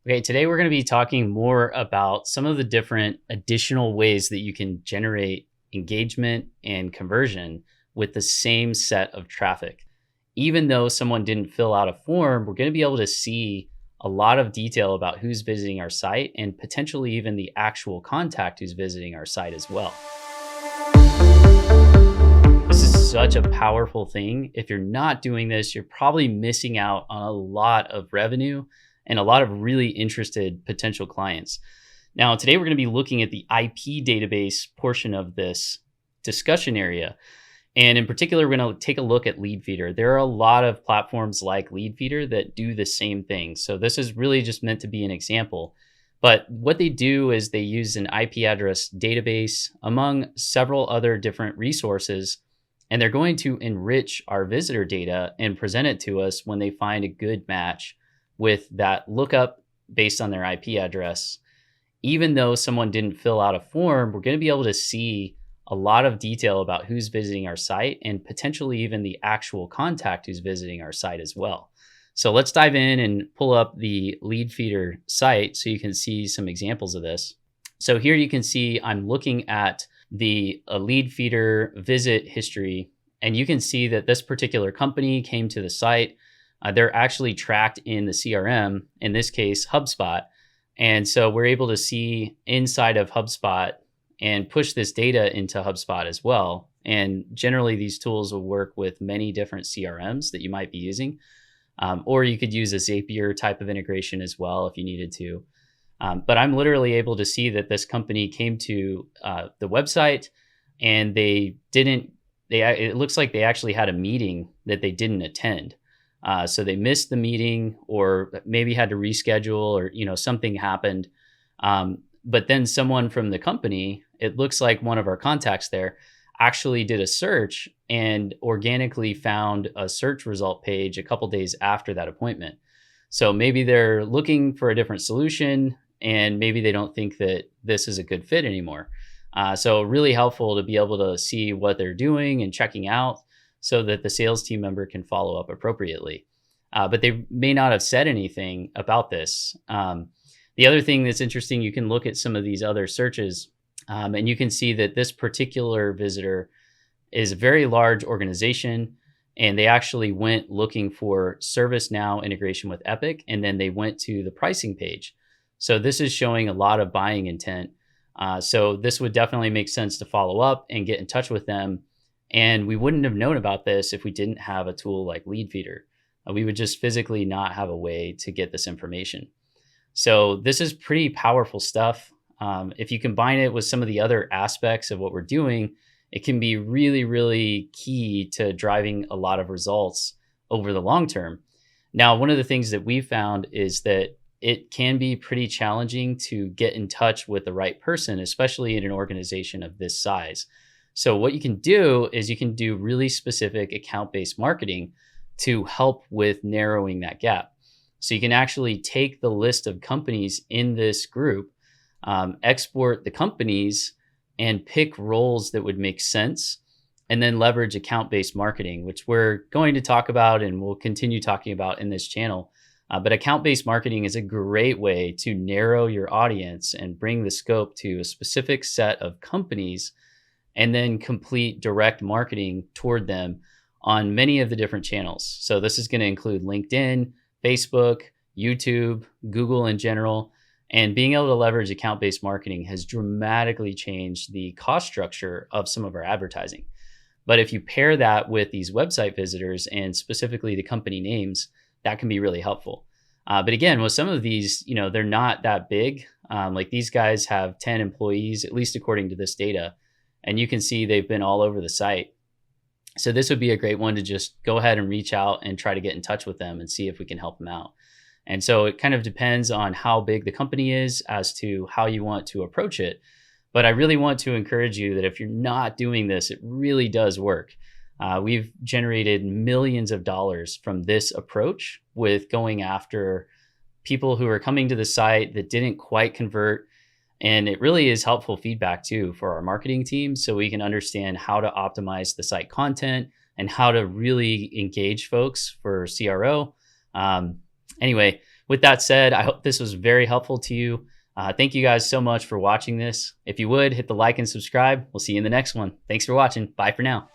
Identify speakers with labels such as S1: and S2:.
S1: Okay, today we're going to be talking more about some of the different additional ways that you can generate engagement and conversion with the same set of traffic. Even though someone didn't fill out a form, we're going to be able to see a lot of detail about who's visiting our site and potentially even the actual contact who's visiting our site as well. This is such a powerful thing. If you're not doing this, you're probably missing out on a lot of revenue and a lot of really interested potential clients. Now, today we're going to be looking at the IP database portion of this discussion area. And in particular, we're going to take a look at LeadFeeder. There are a lot of platforms like LeadFeeder that do the same thing. So this is really just meant to be an example. But what they do is they use an IP address database among several other different resources, and they're going to enrich our visitor data and present it to us when they find a good match with that lookup based on their IP address. Even though someone didn't fill out a form, we're going to be able to see a lot of detail about who's visiting our site and potentially even the actual contact who's visiting our site as well. So let's dive in and pull up the LeadFeeder site so you can see some examples of this. So here you can see I'm looking at the LeadFeeder visit history, and you can see that this particular company came to the site. They're actually tracked in the CRM, in this case, HubSpot. And so we're able to see inside of HubSpot and push this data into HubSpot as well. And generally, these tools will work with many different CRMs that you might be using. Or you could use a Zapier type of integration as well if you needed to. But I'm literally able to see that this company came to the website and it looks like they actually had a meeting that they didn't attend. So they missed the meeting or maybe had to reschedule or, something happened. But then someone from the company, it looks like one of our contacts there actually did a search and organically found a search result page a couple days after that appointment. So maybe they're looking for a different solution and maybe they don't think that this is a good fit anymore. So really helpful to be able to see what they're doing and checking out so that the sales team member can follow up appropriately. But they may not have said anything about this. The other thing that's interesting, you can look at some of these other searches and you can see that this particular visitor is a very large organization, and they actually went looking for ServiceNow integration with Epic, and then they went to the pricing page. So this is showing a lot of buying intent. So this would definitely make sense to follow up and get in touch with them. And we wouldn't have known about this if we didn't have a tool like LeadFeeder. We would just physically not have a way to get this information. So this is pretty powerful stuff. If you combine it with some of the other aspects of what we're doing, it can be really, really key to driving a lot of results over the long term. Now, one of the things that we found is that it can be pretty challenging to get in touch with the right person, especially in an organization of this size. So what you can do is you can do really specific account-based marketing to help with narrowing that gap. So you can actually take the list of companies in this group, export the companies, and pick roles that would make sense, and then leverage account-based marketing, which we're going to talk about and we'll continue talking about in this channel. But account-based marketing is a great way to narrow your audience and bring the scope to a specific set of companies and then complete direct marketing toward them on many of the different channels. So this is going to include LinkedIn, Facebook, YouTube, Google in general, and being able to leverage account-based marketing has dramatically changed the cost structure of some of our advertising. But if you pair that with these website visitors and specifically the company names, that can be really helpful. But again, with some of these, they're not that big. Like these guys have 10 employees, at least according to this data. And you can see they've been all over the site. So this would be a great one to just go ahead and reach out and try to get in touch with them and see if we can help them out. And so it kind of depends on how big the company is as to how you want to approach it. But I really want to encourage you that if you're not doing this, it really does work. We've generated millions of dollars from this approach with going after people who are coming to the site that didn't quite convert. And it really is helpful feedback too for our marketing team, so we can understand how to optimize the site content and how to really engage folks for CRO. Anyway, With that said, I hope this was very helpful to you. Thank you guys so much for watching this. If you would, hit the like and subscribe. We'll see you in the next one. Thanks for watching. Bye for now.